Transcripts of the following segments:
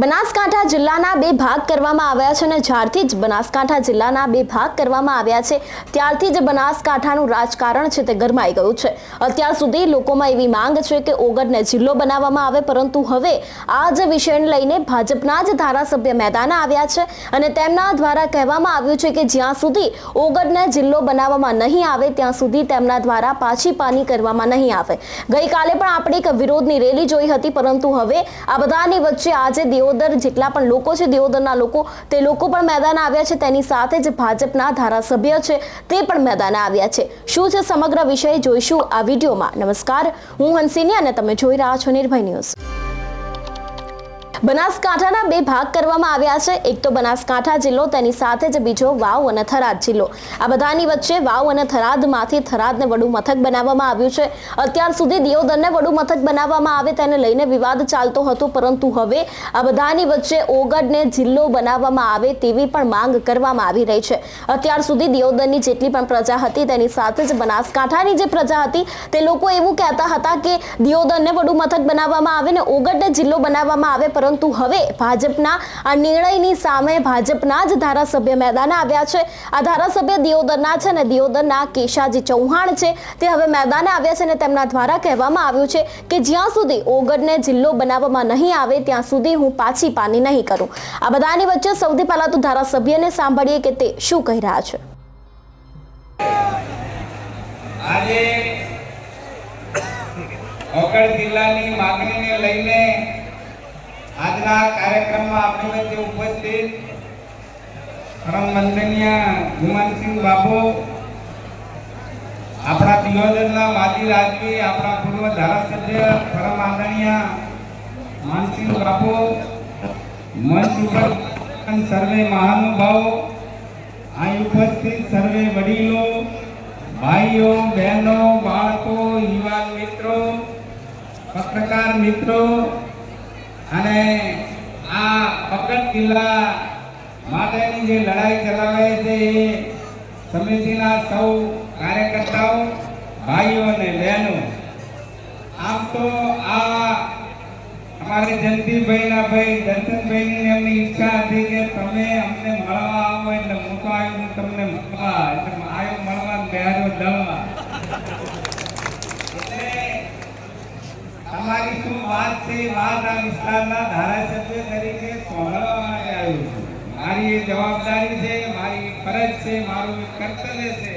બનાસકાંઠા જિલ્લાના બે ભાગ કરવામાં આવ્યા છે અને જ્યારથી જ બનાસકાંઠા જિલ્લાના બે ભાગ કરવામાં આવ્યા છે ત્યારથી જ બનાસકાંઠાનું રાજકારણ છે તે ગરમાઈ ગયું છે। અત્યાર સુધી લોકોમાં એવી માંગ છે કે ઓગડને જિલ્લો બનાવવામાં આવે, પરંતુ હવે આ જ વિષયને લઈને ભાજપના જ ધારાસભ્ય મેદાને આવ્યા છે અને તેમના દ્વારા કહેવામાં આવ્યું છે કે જ્યાં સુધી ઓગડને જિલ્લો બનાવવામાં નહીં આવે ત્યાં સુધી તેમના દ્વારા પાછી પાની કરવામાં નહીં આવે। ગઈકાલે પણ આપણે એક વિરોધની રેલી જોઈ હતી, પરંતુ હવે આ બધાની વચ્ચે આજે દિયોદર જેટલા પણ લોકો છે, દિયોદરના લોકો, તે લોકો પણ મેદાને આવ્યા છે। તેની સાથે જ ભાજપના ધારાસભ્ય છે તે પણ મેદાને આવ્યા છે। શું છે સમગ્ર વિષય જોઈશું આ વિડીયોમાં। નમસ્કાર, હું હંસિની અને તમે જોઈ રહ્યા છો નિર્ભય ન્યૂઝ। બનાસકાંઠાના બે ભાગ કરવામાં આવ્યા છે। એક તો બનાસકાંઠા જિલ્લો, તેની સાથે જ બીજો વાવ અને થરાદ જિલ્લો। આ બધાની વચ્ચે વાવ અને થરાદમાંથી થરાદને વડુ મથક બનાવવામાં આવ્યું છે। અત્યાર સુધી દિયોદરને વડુ મથક બનાવવામાં આવે તેને લઈને વિવાદ ચાલતો હતો, પરંતુ હવે આ બધાની વચ્ચે ઓગડને જિલ્લો બનાવવામાં આવે તેવી પણ માંગ કરવામાં આવી રહી છે। અત્યાર સુધી દિયોદરની જેટલી પણ પ્રજા હતી તેની સાથે જ બનાસકાંઠાની જે પ્રજા હતી તે લોકો એવું કહેતા હતા કે દિયોદરને વડુ મથક બનાવવામાં આવે ને ઓગડને જિલ્લો બનાવવામાં આવે, પરંતુ હવે ભાજપના આ નિર્ણયની સામે ભાજપના જ ધારાસભ્ય મેદાને આવ્યા છે। આ ધારાસભ્ય દિયોદરના છે અને દિયોદરના કેશાજી ચૌહાણ છે તે હવે મેદાને આવ્યા છે અને તેમના દ્વારા કહેવામાં આવ્યું છે કે જ્યાં સુધી ઓગડને જિલ્લો બનાવવામાં નહીં આવે ત્યાં સુધી હું પાછી પાની નહીં કરું। આ બધાની વચ્ચે સૌથી પહેલા તો ધારાસભ્યને સાંભળીએ કે તે શું કહી રહ્યા છે। આજે ઓગડ જિલ્લાની માંગણીને લઈને આજના કાર્યક્રમમાં આપણી વચ્ચે ઉપસ્થિત પરમ વંદનીય ગુમાનસિંહ બાપુ, આપણા દિયોદરના માજી રાજવી, આપણા પૂર્વ ધારાસભ્ય પરમ આદરણીય માનસિંહ બાપુ, મંચ ઉપર સર્વે મહાનુભાવો, અહીં ઉપસ્થિત સર્વે વડીલો, ભાઈઓ, બહેનો, બાળકો, યુવાન મિત્રો, પત્રકાર મિત્રો અને આ ઓગડ જિલ્લા માટેની જે લડાઈ ચલાવે છે એ સમિતિના સૌ કાર્યકર્તાઓ, ભાઈઓ અને બહેનો, આમ તો આ અમારે જયંતિભાઈના ભાઈ દર્શનભાઈની એમની ઈચ્છા હતી કે તમે અમને મળવા આવો, એટલે હું તો આવ્યો હું તમને મળવા, એટલે આવ્યો મળવા, બેહાર્યો દળવા। તમારી શું વાત છે, વાત આ વિસ્તારના ધારાસભ્ય તરીકે સાંભળવા માટે આવ્યો છું। મારી એ જવાબદારી છે, મારી ફરજ છે, મારું એ કર્તવ્ય છે,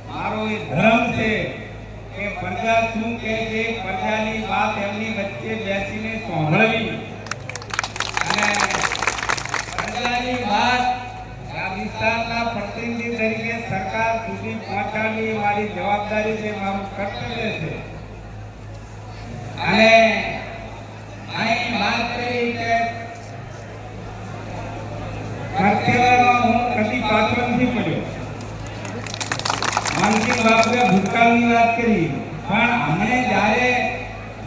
મારો એ ધર્મ છે કે પ્રજા શું કહે છે, પ્રજાની વાત એમની વચ્ચે બેસીને સાંભળવી અને પ્રજાની વાત આ વિસ્તારના પ્રતિનિધિ તરીકે સરકાર સુધી પહોંચાડવી મારી જવાબદારી છે, મારું કર્તવ્ય છે। અને અહીં વાત કરી કે કર્તવ્યમાં હું કદી પાછળ નથી પડ્યો। માનસિંહ બાપુએ ભૂતકાળની વાત કરી, પણ અમને જ્યારે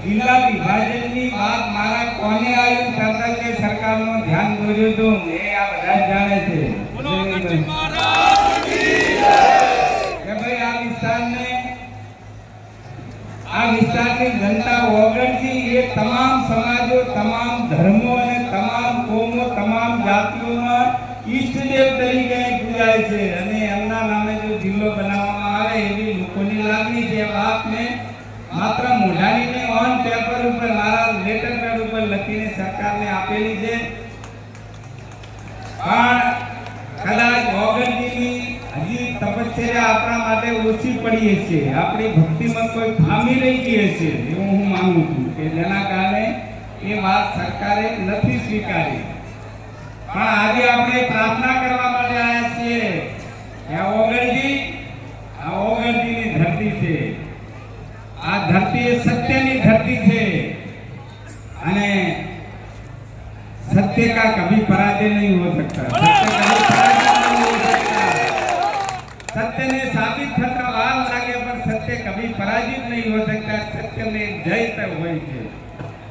જિલ્લા વિભાજનની વાત મારા કોને આવી તરત સરકારનું ધ્યાન દોર્યું હતું એ આ બધા જાણે છે કે ભાઈ આ વિસ્તારની જનતા ઓગડથી એ તમામ સમાજો, તમામ ધર્મો અને તમામ કોમો, તમામ જાતિઓમાં ઈષ્ટદેવ તરીકે પૂજાય છે અને એમના નામે જો જિલ્લો બનાવવામાં આવે એવી લોકોની લાગણી છે। વાતને માત્ર મોઢાની ને ઓન પેપર ઉપર મારા લેટર પેડ ઉપર લખીને સરકારને આપેલી છે, પણ કદાચ ઓગડની હજી તપશ્ચર્યા આપણા માટે ઓછી પડી છે, આપણી ભક્તિમાં કોઈ ખામી રહી ગઈ છે એવું હું માનું છું કે જેના કારણે એ વાત સરકારે નથી સ્વીકારી। પણ આજે આપણે પ્રાર્થના કરવા માટે આવ્યા છીએ કે આ ઓગડજીની ધરતી છે, આ ધરતી એ સત્યની ધરતી છે અને सत्य का कभी पराजय नहीं हो सकता, सत्य कभी पराजय नहीं हो सकता। सत्य ने साबित થતા વાર લાગે પણ સત્ય કભી પરાજિત નહીં હો सकता, સત્ય में જય તો હોય છે।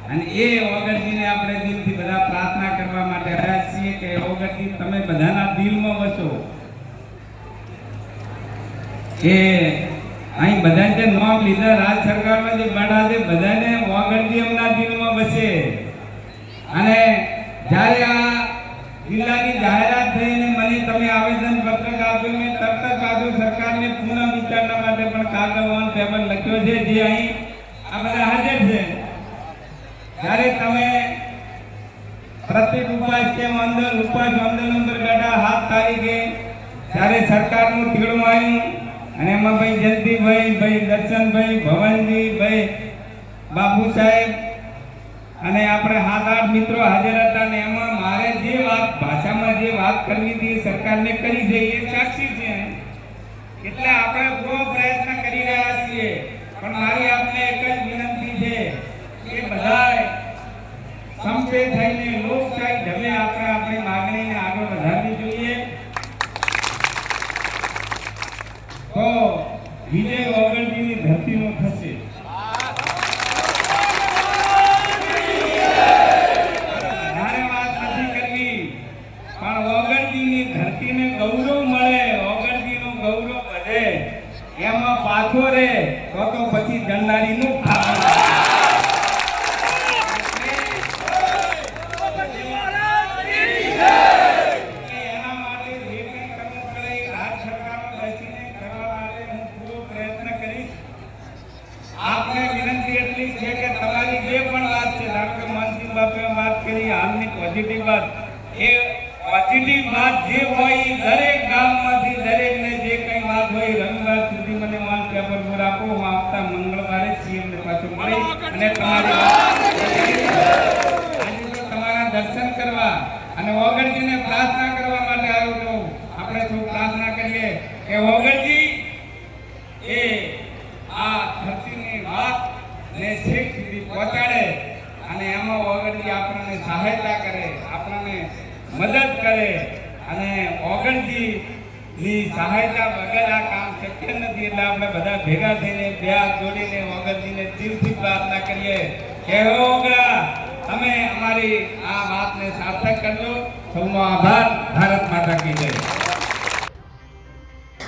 અને એ ઓગડજીને આપણે દિલથી બધા પ્રાર્થના કરવા માટે આવ્યા છીએ કે ઓગડજી તમે બધાના દિલમાં વસો। કે અહીં બધા જે નામ લીધા રાજ સરકારમાં જે બડા છે બધાને ઓગડજી એમના દિલમાં વસે અને જ્યારે આ જિલ્લાની જાહેરાત થઈને મને તમે આવેદન પત્રક આપ્યું, મેં તરત જ બાજુ સરકારને પુનઃ વિચારણા માટે પણ કાગળ ઓન ટેબલ લખ્યો છે, જે અહીં આ બધા હાજર છે. જ્યારે તમે પ્રત્યેક ઉપાસ કેમ અંદર ઉપાસ આંદોલન પર બેઠા 7 તારીખે ત્યારે સરકારનું તીડું આવ્યું અને એમાં ભાઈ જયંતિભાઈ, ભાઈ દર્શનભાઈ, ભવનજી, ભાઈ બાપુ સાહેબ અને આપણે 7-8 મિત્રો હાજર હતા. ને એમાં મારે જે વાત ભાષામાં જે વાત કરવી હતી સરકારને કરી છે, એ સાક્ષી છે. એટલે આપણે પૂરો પ્રયત્ન કરી રહ્યા છીએ. પણ મારી આપને એક જ વિનંતી છે કે બધાય સંપે થઈને લોકશાહી ઢબે આપણે આપણી માંગણીને આગળ વધારવી જોઈએ. તો વિજય ઓગણજીની ધરતીનો થશે. વધારે વાત નથી કરવી, પણ ઓગણજીની ધરતીને ગૌરવ મળે, ઓગણજીનું ગૌરવ વધે, એમાં પાછો રે તો પછી જણનારીનું ખાવાનું. આપને વિનંતી એટલી છે કે તમારી જે પણ વાત છે, ધારો કે મનસિંહ બાપુએ વાત કરી હાલની પોઝિટિવ વાત, એ પોઝિટિવ વાત જે હોય એ દરેક ગામમાંથી દરેકને જે કંઈ વાત હોય રવિવાર સુધી મને ઓન પેપર પર આપો. હું આવતા મંગળવારે સીએમ ને પાછું મળી અને તમારી આજે તો તમારા દર્શન કરવા અને ઓગણજીને પ્રાર્થના કરવા માટે આવ્યો છું. આપણે સૌ પ્રાર્થના કરીએ કે ઓગણજી એ આ ધરતીની વાત ને છેક સુધી પહોંચાડે અને એમાં ઓગણજી આપણને સહાયતા કરે, આપણને મદદ કરે. અને ઓગણજીની સહાયતા વગર આ કામ શક્ય નથી. એટલે આપણે બધા ભેગા થઈને બે હાથ જોડીને ઓગણજીને દિલથી પ્રાર્થના કરીએ કે હે ઓગણા, તમે અમારી આ વાતને સાર્થક કરજો. સૌનો આભાર. ભારત માતા કી જય.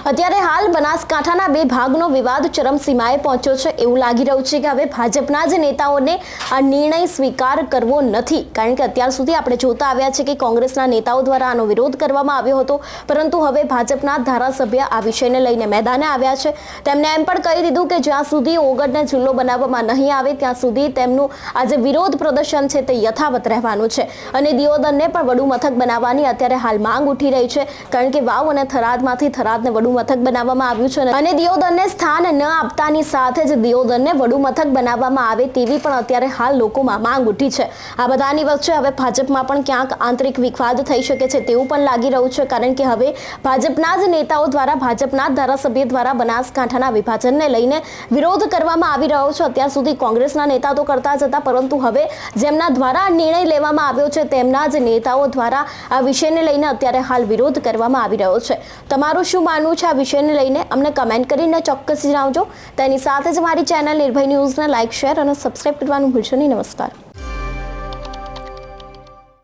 અત્યારે હાલ બનાસકાંઠાના બે ભાગનો વિવાદ ચરમસીમાએ પહોંચ્યો છે. એવું લાગી રહ્યું છે કે હવે ભાજપના જ નેતાઓને આ નિર્ણય સ્વીકાર કરવો નથી. કારણ કે અત્યાર સુધી આપણે જોતા આવ્યા છે કે કોંગ્રેસના નેતાઓ દ્વારા આનો વિરોધ કરવામાં આવ્યો હતો, પરંતુ હવે ભાજપના ધારાસભ્ય આ વિષયને લઈને મેદાને આવ્યા છે. તેમણે એમ પણ કહી દીધું કે જ્યાં સુધી ઓગળને જિલ્લો બનાવવામાં નહીં આવે ત્યાં સુધી તેમનું આ જે વિરોધ પ્રદર્શન છે તે યથાવત રહેવાનું છે. અને દિયોદરને પણ વડુ મથક બનાવવાની અત્યારે હાલ માંગ ઉઠી રહી છે. કારણ કે વાવ અને થરાદમાંથી થરાદને વડુ મથક બનાવવામાં આવ્યું છે અને દિયોદરને સ્થાન ન આપતાની સાથે જ દિયોદરને વડુ મથક બનાવવામાં આવે તેવી પણ અત્યારે હાલ લોકોમાં માંગ ઉઠી છે. આ બધાની વચ્ચે હવે ભાજપમાં પણ ક્યાંક આંતરિક વિવાદ થઈ શકે છે તેવું પણ લાગી રહ્યું છે. કારણ કે હવે ભાજપના જ નેતાઓ દ્વારા, ભાજપના ધારાસભ્ય દ્વારા બનાસકાંઠાના વિભાજનને લઈને વિરોધ કરવામાં આવી રહ્યો છે. અત્યાર સુધી કોંગ્રેસના નેતા તો કરતા જ હતા, પરંતુ હવે જેમના દ્વારા નિર્ણય લેવામાં આવ્યો છે તેમના જ નેતાઓ દ્વારા આ વિષયને લઈને અત્યારે હાલ વિરોધ કરવામાં આવી રહ્યો છે. તમારું શું માનવું છે આ વિષયને લઈને? અમને કમેન્ટ કરીને ચોક્કસ જણાવજો. તેની સાથે જ મારી ચેનલ નિર્ભય ન્યૂઝને લાઇક, શેર અને સબસ્ક્રાઇબ કરવાનું ભૂલશો નહીં. નમસ્કાર.